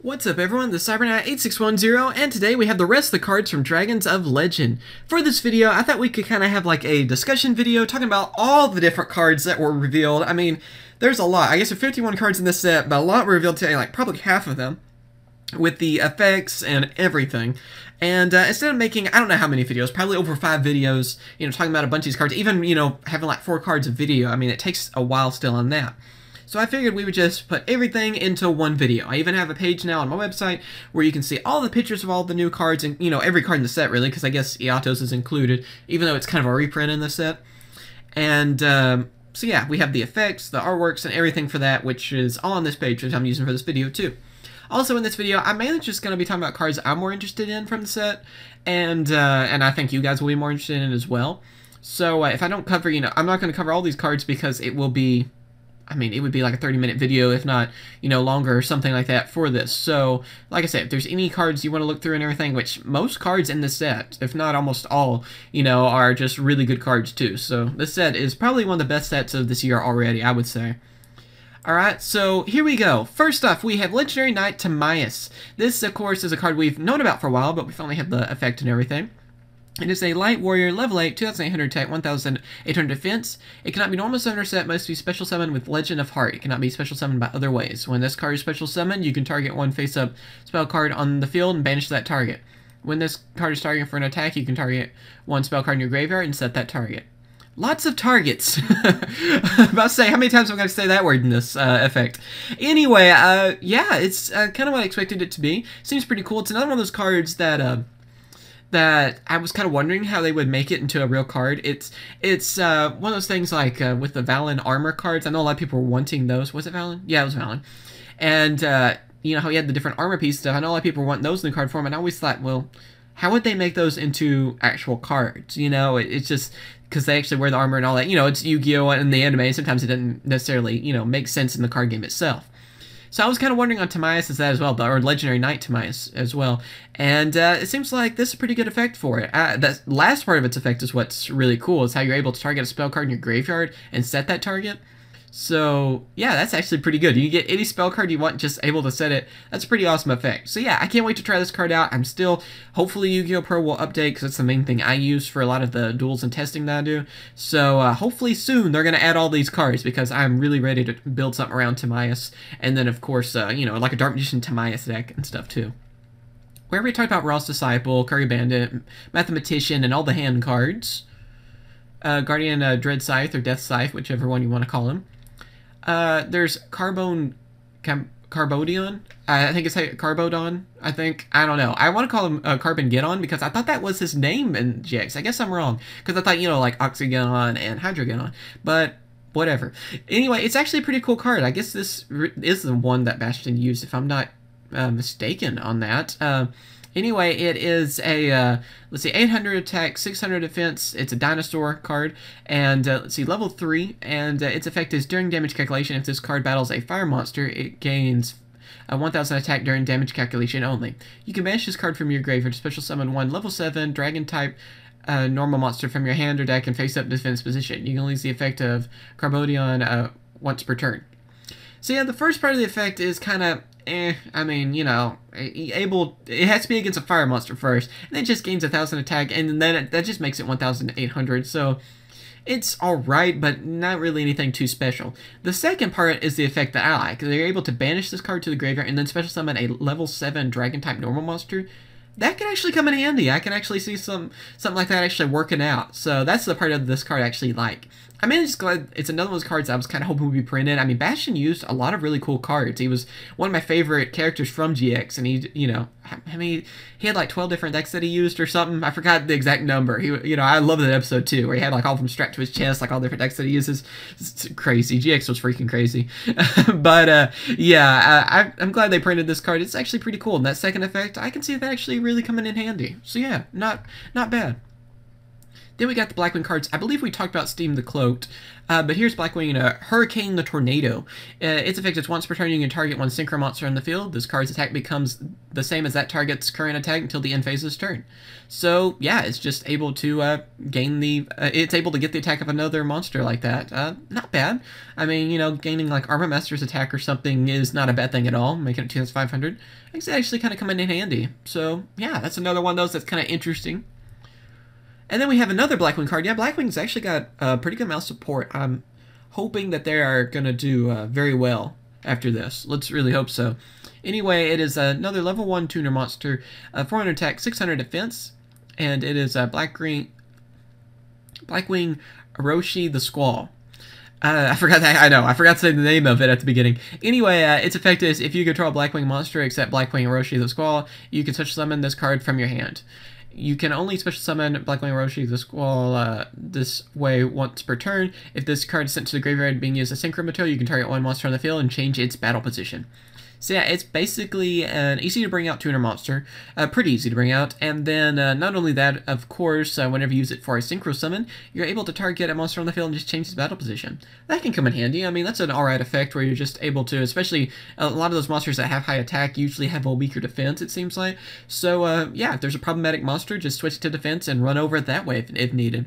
What's up everyone, this is CyberKnight8610, and today we have the rest of the cards from Dragons of Legend. For this video, I thought we could kind of have like a discussion video talking about all the different cards that were revealed. I mean, there's a lot. I guess there's 51 cards in this set, but a lot were revealed today, like probably half of them, with the effects and everything. And instead of making, I don't know how many videos, probably over 5 videos, talking about a bunch of these cards, even, having like 4 cards of video, I mean, it takes a while still on that. So I figured we would just put everything into one video. I even have a page now on my website where you can see all the pictures of all the new cards and, every card in the set, really, because I guess Iatos is included, even though it's kind of a reprint in the set. And, so yeah, we have the effects, the artworks, and everything for that, which is all on this page, which I'm using for this video, too. Also, in this video, I'm mainly just going to be talking about cards I'm more interested in from the set, and I think you guys will be more interested in as well. So, if I don't cover, I'm not going to cover all these cards because it will be... I mean, it would be like a 30-minute video, if not, longer or something like that for this. So, like I said, if there's any cards you want to look through and everything, which most cards in this set, if not almost all, are just really good cards too. So, this set is probably one of the best sets of this year already, I would say. Alright, so here we go. First off, we have Legendary Knight Timaeus. This, of course, is a card we've known about for a while, but we finally have the effect and everything. It is a light warrior, level 8, 2800 attack, 1800 defense. It cannot be normal summon or set, must be special summoned with Legend of Heart. It cannot be special summoned by other ways. When this card is special summoned, you can target one face-up spell card on the field and banish that target. When this card is targeting for an attack, you can target one spell card in your graveyard and set that target. Lots of targets. I'm about to say, how many times am I going to say that word in this effect? Anyway, yeah, it's kind of what I expected it to be. Seems pretty cool. It's another one of those cards that... that I was kind of wondering how they would make it into a real card. It's one of those things like with the Valen armor cards. I know a lot of people were wanting those. Was it Valen? Yeah, it was Valen. And, you know how he had the different armor piece stuff. I know a lot of people were wanting those in the card form, and I always thought, well, how would they make those into actual cards? It's just because they actually wear the armor and all that. It's Yu-Gi-Oh! In the anime. Sometimes it doesn't necessarily, make sense in the card game itself. So I was kind of wondering on Timaeus as that as well, or Legendary Knight Timaeus as well. And it seems like this is a pretty good effect for it. That last part of its effect is what's really cool, is how you're able to target a spell card in your graveyard and set that target. So, yeah, that's actually pretty good. You can get any spell card you want, just able to set it. That's a pretty awesome effect. So, yeah, I can't wait to try this card out. I'm still, hopefully Yu-Gi-Oh! Pro will update, because that's the main thing I use for a lot of the duels and testing that I do. So, hopefully soon they're going to add all these cards, because I'm really ready to build something around Timaeus. And then, of course, like a Dark Magician Timaeus deck and stuff, too. We already talked about Ross Disciple, Curry Bandit, Mathematician, and all the hand cards. Guardian Dread Scythe, or Death Scythe, whichever one you want to call him. There's Carbodion. I think it's Carbodon, I think. I don't know. I want to call him Carbongeddon because I thought that was his name in GX. I guess I'm wrong. Because I thought, like Oxygeddon and Hydrogeddon. But whatever. Anyway, it's actually a pretty cool card. I guess this is the one that Bastion used, if I'm not mistaken on that. Anyway, it is a, let's see, 800 attack, 600 defense. It's a dinosaur card. And, let's see, level 3. And its effect is during damage calculation. If this card battles a fire monster, it gains 1000 attack during damage calculation only. You can banish this card from your graveyard to special summon one level 7 dragon type normal monster from your hand or deck and face up defense position. You can only use the effect of Carbodion once per turn. So yeah, the first part of the effect is kind of I mean, it has to be against a fire monster first, and it just gains 1000 attack, and then that just makes it 1800, so it's alright, but not really anything too special. The second part is the effect that I like. They're able to banish this card to the graveyard, and then special summon a level 7 dragon-type normal monster. That can actually come in handy. I can actually see something like that actually working out, so that's the part of this card I actually like. I'm mainly just glad it's another one of those cards I was kind of hoping would be printed. I mean, Bastion used a lot of really cool cards. He was one of my favorite characters from GX, and he had like 12 different decks that he used or something. I forgot the exact number. I love that episode too, where he had like all of them strapped to his chest, like all different decks that he uses. It's crazy. GX was freaking crazy. But yeah, I'm glad they printed this card. It's actually pretty cool. And that second effect, I can see that actually really coming in handy. So yeah, not bad. Then we got the Blackwing cards. I believe we talked about Steam the Cloaked, but here's Blackwing Hurricane the Tornado. Its effect is once per turn you can target one synchro monster on the field. This card's attack becomes the same as that target's current attack until the end phase of its turn. So yeah, it's just able to gain the... it's able to get the attack of another monster like that. Not bad. I mean, you know, gaining like Armor Master's attack or something is not a bad thing at all, making it 2,500. It's actually kind of coming in handy. So yeah, that's another one of those that's kind of interesting. And then we have another Blackwing card. Yeah, Blackwing's actually got a pretty good mouse support. I'm hoping that they are going to do very well after this. Let's really hope so. Anyway, it is another level 1 tuner monster, 400 attack, 600 defense, and it is Blackwing Orochi the Squall. I forgot that. I know. I forgot to say the name of it at the beginning. Anyway, its effect is if you control a Blackwing monster except Blackwing Orochi the Squall, you can special summon this card from your hand. You can only special summon Blackwing Orochi the Squall this way once per turn. If this card is sent to the graveyard being used as synchro material, you can target one monster on the field and change its battle position. So yeah, it's basically an easy to bring out tuner monster, pretty easy to bring out, and then not only that, of course, whenever you use it for a synchro summon, you're able to target a monster on the field and just change its battle position. That can come in handy. I mean, that's an alright effect where you're just able to, especially a lot of those monsters that have high attack usually have a weaker defense, it seems like. So yeah, if there's a problematic monster, just switch to defense and run over it that way if needed.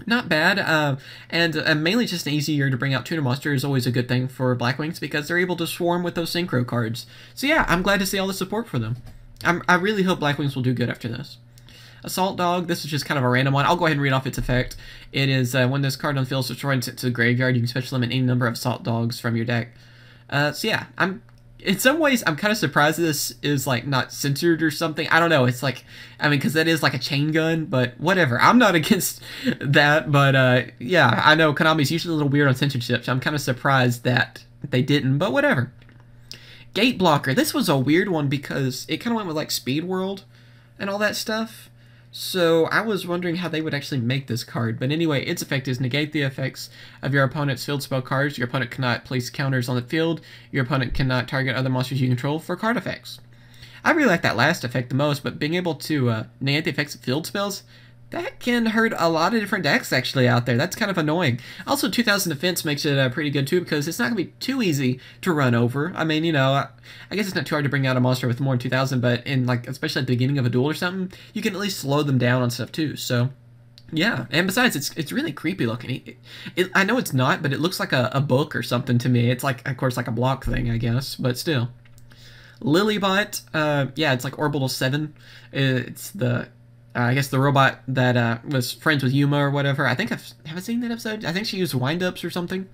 Not bad, and mainly just an easier to bring out tuner monster is always a good thing for Blackwings because they're able to swarm with those synchro cards. So yeah, I'm glad to see all the support for them. I really hope Blackwings will do good after this. Assault Dog, this is just kind of a random one. I'll go ahead and read off its effect. It is when this card on the field is destroyed and sent to the graveyard, you can special summon any number of Assault Dogs from your deck. So yeah, in some ways, I'm kind of surprised this is, like, not censored or something. I don't know. It's like, I mean, because that is like a chain gun, but whatever. I'm not against that, but, yeah, I know Konami's usually a little weird on censorship, so I'm kind of surprised that they didn't, but whatever. Gate Blocker. This was a weird one because it kind of went with, like, Speed World and all that stuff. So I was wondering how they would actually make this card. But anyway, its effect is negate the effects of your opponent's field spell cards. Your opponent cannot place counters on the field. Your opponent cannot target other monsters you control for card effects. I really like that last effect the most, but being able to negate the effects of field spells, that can hurt a lot of different decks actually out there. That's kind of annoying. Also, 2000 defense makes it pretty good too because it's not going to be too easy to run over. I mean, you know, I guess it's not too hard to bring out a monster with more than 2000, but in like, especially at the beginning of a duel or something, you can at least slow them down on stuff too. So, yeah. And besides, it's really creepy looking. I know it's not, but it looks like a book or something to me. It's like, of course, like a block thing, I guess, but still. Lilybot, yeah, it's like Orbital 7. It's the... I guess the robot that was friends with Yuma or whatever. I think have I seen that episode? I think she used wind-ups or something.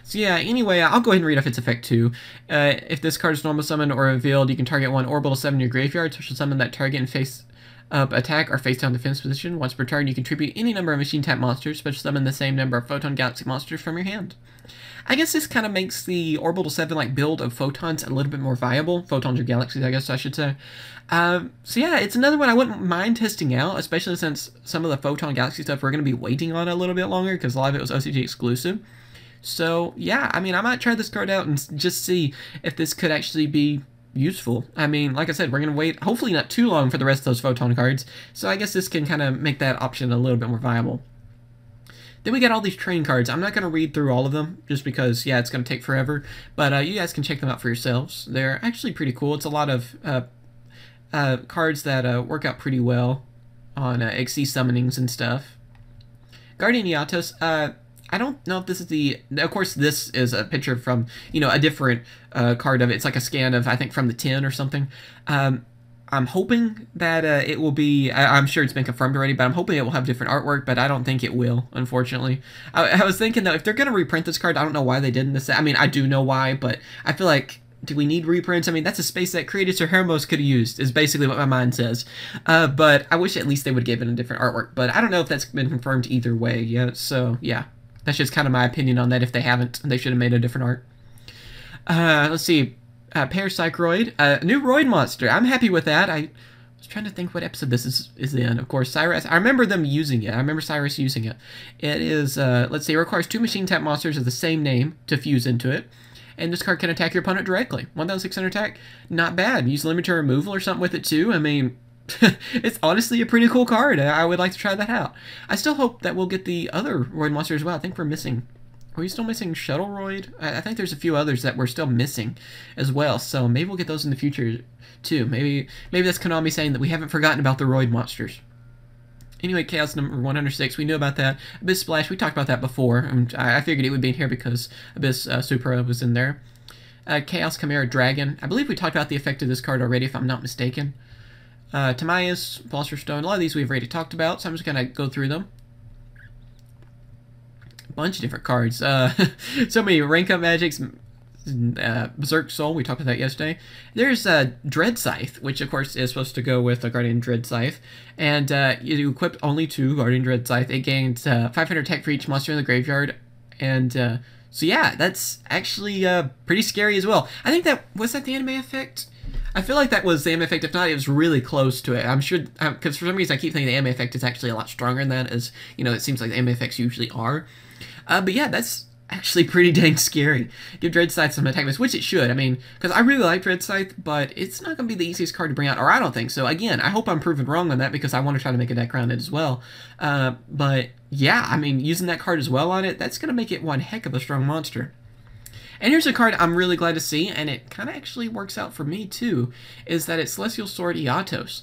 So yeah, anyway, I'll go ahead and read off its effect too. If this card is normal summoned or revealed, you can target one Orbital 7 in your graveyard, special summon that target in face-up attack or face-down defense position. Once per turn, you contribute any number of machine tap monsters, special summon the same number of Photon Galaxy monsters from your hand. I guess this kind of makes the Orbital 7 like build of photons a little bit more viable. Photons or galaxies, I guess I should say. So yeah, it's another one I wouldn't mind testing out, especially since some of the Photon Galaxy stuff we're going to be waiting on a little bit longer because a lot of it was OCG exclusive. So yeah, I mean, I might try this card out and just see if this could actually be useful. I mean, like I said, we're going to wait hopefully not too long for the rest of those Photon cards, so I guess this can kind of make that option a little bit more viable. Then we got all these train cards. I'm not going to read through all of them, just because, yeah, it's going to take forever. But you guys can check them out for yourselves. They're actually pretty cool. It's a lot of cards that work out pretty well on XC summonings and stuff. Guardian Yatos. I don't know if this is the... Of course, this is a picture from, you know, a different card of it. It's like a scan of, I think, from the 10 or something. I'm hoping that it will be... I'm sure it's been confirmed already, but I'm hoping it will have different artwork, but I don't think it will, unfortunately. I was thinking, though, if they're going to reprint this card, I don't know why they didn't. I mean, I do know why, but I feel like, do we need reprints? I mean, that's a space that Creatus or Hermos could have used, is basically what my mind says. But I wish at least they would give it a different artwork, but I don't know if that's been confirmed either way yet, so, yeah. That's just kind of my opinion on that. If they haven't, they should have made a different art. Let's see. Parapsychroid, a new Roid monster. I'm happy with that. I was trying to think what episode this is in. Of course, Cyrus. I remember them using it. I remember Cyrus using it. It is, let's see, it requires 2 machine tap monsters of the same name to fuse into it. And this card can attack your opponent directly. 1,600 attack, not bad. Use limited removal or something with it too. I mean, It's honestly a pretty cool card. I would like to try that out. I still hope that we'll get the other Roid monster as well. I think we're missing... Are we still missing Shuttle Roid? I think there's a few others that we're still missing as well. So maybe we'll get those in the future too. Maybe that's Konami saying that we haven't forgotten about the Roid monsters. Anyway, Chaos number 106, we knew about that. Abyss Splash, we talked about that before. I figured it would be in here because Abyss Supra was in there. Chaos Chimera Dragon. I believe we talked about the effect of this card already, if I'm not mistaken. Timaeus, Philosopher's Stone. A lot of these we've already talked about, so I'm just going to go through them. A bunch of different cards. So many rank up magics. Berserk Soul, we talked about that yesterday. There's Dread Scythe, which of course is supposed to go with a Guardian Dread Scythe. And you equip only 2 Guardian Dread Scythe. It gains 500 attack for each monster in the graveyard. And so yeah, that's actually pretty scary as well. I think that, was that the anime effect? I feel like that was the anime effect. If not, it was really close to it. I'm sure, because for some reason I keep thinking the anime effect is actually a lot stronger than that, as, you know, it seems like the anime effects usually are. But yeah, that's actually pretty dang scary. Give Dread Scythe some attack miss, which it should. I mean, because I really like Dread Scythe, but it's not going to be the easiest card to bring out, or I don't think so. Again, I hope I'm proven wrong on that, because I want to try to make a deck around it as well. But yeah, I mean, using that card as well on it, that's going to make it one heck of a strong monster. And here's a card I'm really glad to see, and it kind of actually works out for me too, is that it's Celestial Sword Iatos.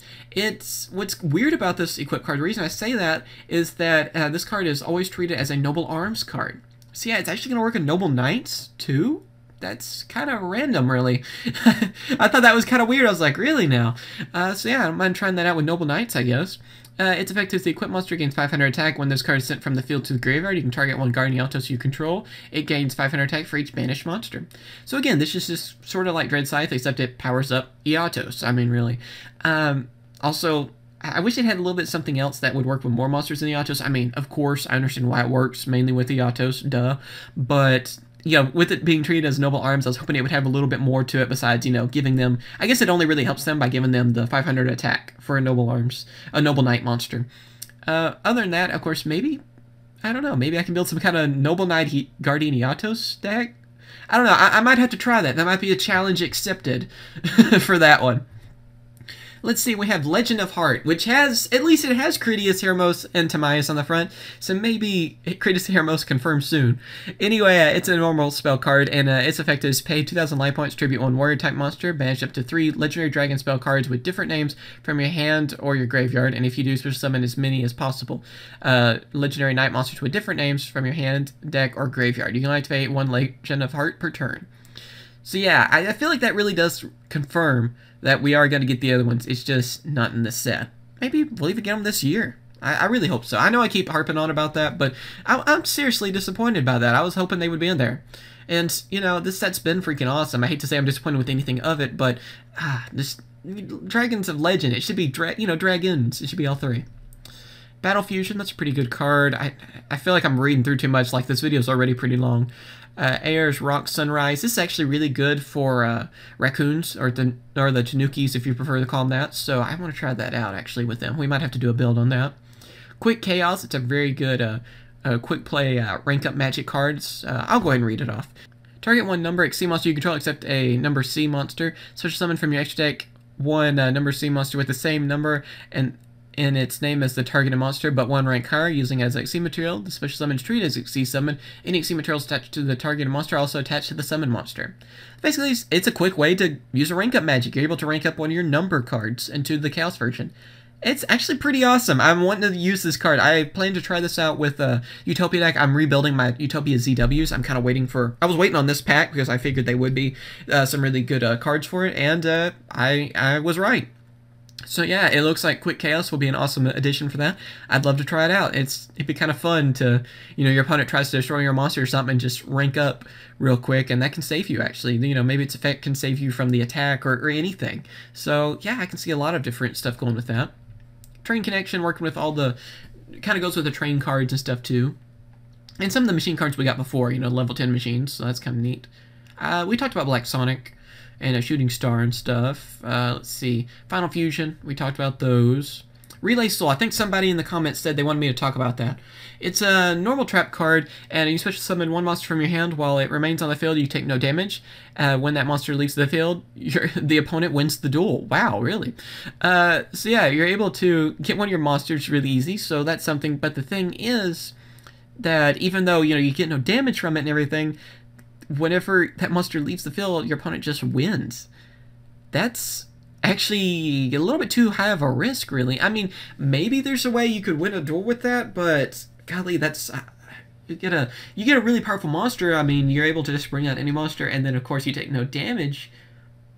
What's weird about this equip card, the reason I say that is that this card is always treated as a Noble Arms card. So yeah, it's actually going to work in Noble Knights too? That's kind of random, really. I thought that was kind of weird. I was like, really now? So yeah, I don't mind trying that out with Noble Knights, I guess. Its effect is the equipped monster gains 500 attack. When this card is sent from the field to the graveyard, you can target one Guardian Iatos you control. It gains 500 attack for each banished monster. So again, this is just sort of like Dread Scythe, except it powers up Iatos. I mean, really. Also, I wish it had a little bit something else that would work with more monsters than Iatos. I mean, of course, I understand why it works, mainly with Iatos, duh. But, yeah, with it being treated as Noble Arms, I was hoping it would have a little bit more to it besides, you know, giving them... I guess it only really helps them by giving them the 500 attack for a Noble Arms, a Noble Knight monster. Other than that, of course, maybe... I don't know, maybe I can build some kind of Noble Knight Guardian Iatos deck? I don't know, I might have to try that. That might be a challenge accepted for that one. Let's see, we have Legend of Heart, which has, at least it has Critias, Hermos, and Timaeus on the front, so maybe Critias and Hermos confirmed soon. Anyway, it's a normal spell card, and its effect is pay 2,000 life points, tribute 1 warrior-type monster, banish up to 3 legendary dragon spell cards with different names from your hand or your graveyard, and if you do, special summon as many as possible. Legendary knight monsters with different names from your hand, deck, or graveyard. You can activate 1 Legend of Heart per turn. So yeah, I feel like that really does confirm that we are going to get the other ones. It's just not in this set. Maybe we'll even get them this year. I really hope so. I know I keep harping on about that, but I'm seriously disappointed by that. I was hoping they would be in there. And, you know, this set's been freaking awesome. I hate to say I'm disappointed with anything of it, but this Dragons of Legend, it should be, dragons. It should be all 3. Battle Fusion, that's a pretty good card. I feel like I'm reading through too much, like this video is already pretty long. Ayers Rock Sunrise. This is actually really good for raccoons, or the tanukis if you prefer to call them that. So I want to try that out actually with them. We might have to do a build on that. Quick Chaos. It's a very good quick play rank up magic cards. I'll go ahead and read it off. Target 1 number C monster you control except a number C monster. Special summon from your extra deck 1 number C monster with the same number and in its name as the targeted monster, but 1 rank higher, using as XC material. The special summon is treated as XC summon. Any XC materials attached to the targeted monster are also attached to the summon monster. Basically, it's a quick way to use a rank up magic. You're able to rank up one of your number cards into the Chaos version. It's actually pretty awesome. I'm wanting to use this card. I plan to try this out with Utopia deck. I'm rebuilding my Utopia ZWs. I'm kind of waiting for... I was waiting on this pack because I figured they would be some really good cards for it, and I was right. So yeah, it looks like Quick Chaos will be an awesome addition for that. I'd love to try it out. It'd be kind of fun to, you know, your opponent tries to destroy your monster or something and just rank up real quick, and that can save you actually. You know, maybe its effect can save you from the attack or anything. So yeah, I can see a lot of different stuff going with that. Train Connection, working with all the, kind of goes with the train cards and stuff too. And some of the machine cards we got before, you know, level 10 machines, so that's kind of neat. We talked about Black Sonic and a Shooting Star and stuff. Let's see. Final Fusion, we talked about those. Relay Soul. I think somebody in the comments said they wanted me to talk about that. It's a normal trap card, and you special summon one monster from your hand while it remains on the field. You take no damage. When that monster leaves the field, the opponent wins the duel. Wow, really? So yeah, you're able to get one of your monsters really easy, so that's something. But the thing is that even though, you get no damage from it and everything, whenever that monster leaves the field, your opponent just wins. That's actually a little bit too high of a risk, really. I mean, maybe there's a way you could win a duel with that, but golly, that's you get a really powerful monster. I mean, you're able to just bring out any monster, and then of course you take no damage.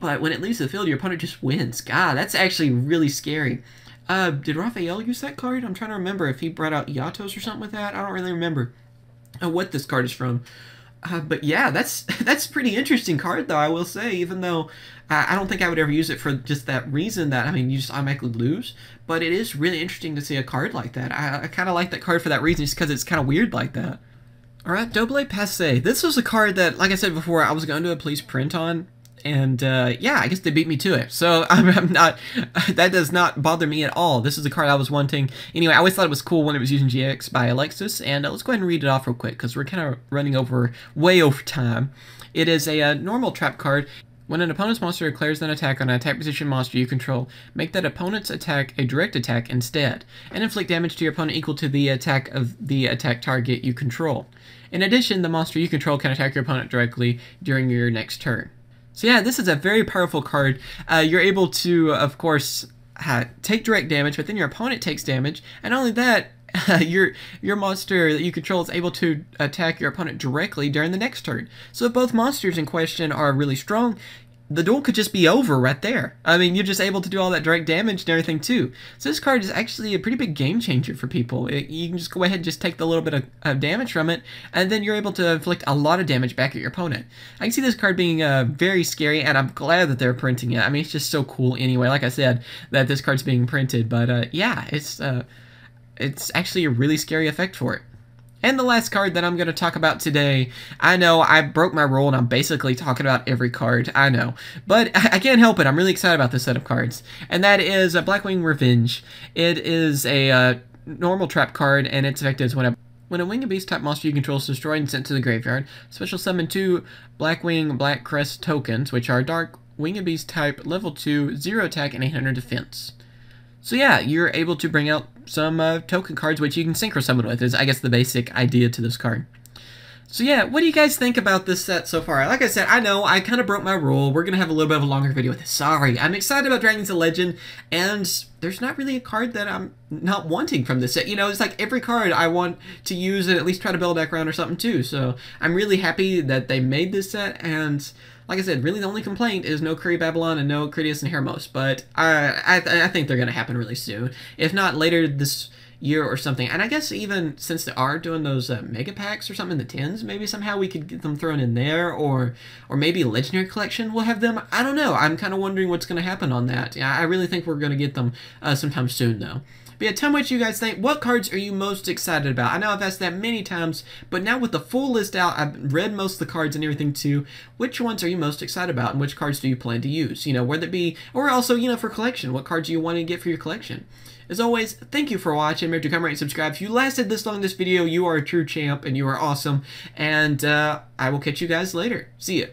But when it leaves the field, your opponent just wins. God, that's actually really scary. Did Raphael use that card? I'm trying to remember if he brought out Yatos or something with that. I don't really remember what this card is from. But yeah, that's pretty interesting card, though, I will say, even though I don't think I would ever use it for just that reason that, I mean, you just automatically lose. But it is really interesting to see a card like that. I kind of like that card for that reason, just because it's kind of weird like that. Alright, Double A Passe. This was a card that, like I said before, I was going to do a please print on. And, yeah, I guess they beat me to it. So, I'm not, that does not bother me at all. This is a card I was wanting. Anyway, I always thought it was cool when it was using GX by Alexis. And let's go ahead and read it off real quick, because we're kind of running way over time. It is a normal trap card. When an opponent's monster declares an attack on an attack position monster you control, make that opponent's attack a direct attack instead, and inflict damage to your opponent equal to the attack of the attack target you control. In addition, the monster you control can attack your opponent directly during your next turn. So yeah, this is a very powerful card. You're able to, of course, take direct damage, but then your opponent takes damage, and not only that, your monster that you control is able to attack your opponent directly during the next turn. So if both monsters in question are really strong, the duel could just be over right there. I mean, you're just able to do all that direct damage and everything too. So this card is actually a pretty big game changer for people. You can just go ahead and just take the little bit of damage from it, and then you're able to inflict a lot of damage back at your opponent. I can see this card being very scary, and I'm glad that they're printing it. I mean, it's just so cool anyway, like I said, that this card's being printed. But yeah, it's actually a really scary effect for it. And the last card that I'm going to talk about today, I know I broke my rule and I'm basically talking about every card, I know. But I can't help it, I'm really excited about this set of cards. And that is Blackwing Revenge. It is a normal trap card, and its effect is when a Winged Beast type monster you control is destroyed and sent to the graveyard, special summon 2 Blackwing Black Crest tokens, which are Dark Winged Beast type, level 2, 0 attack, and 800 defense. So yeah, you're able to bring out some token cards which you can synchro summon with, is I guess the basic idea to this card. So yeah, what do you guys think about this set so far? Like I said, I know I kind of broke my rule. We're going to have a little bit of a longer video with this. Sorry. I'm excited about Dragons of Legend, and there's not really a card that I'm not wanting from this set. It's like every card I want to use and at least try to build a deck around or something too. So I'm really happy that they made this set, and like I said, really the only complaint is no Curry Babylon and no Critias and Hermos, but I think they're going to happen really soon. If not later this year or something. And I guess even since they are doing those mega packs or something in the 10s, maybe somehow we could get them thrown in there, or maybe a Legendary Collection will have them. I don't know. I'm kind of wondering what's going to happen on that. Yeah, I really think we're going to get them sometime soon, though. But yeah, tell me what you guys think. What cards are you most excited about? I know I've asked that many times, but now with the full list out, I've read most of the cards and everything too. Which ones are you most excited about, and which cards do you plan to use? Whether it be, or also, for collection, what cards do you want to get for your collection? As always, thank you for watching. Remember to comment, rate, and subscribe. If you lasted this long in this video, you are a true champ, and you are awesome. And I will catch you guys later. See ya.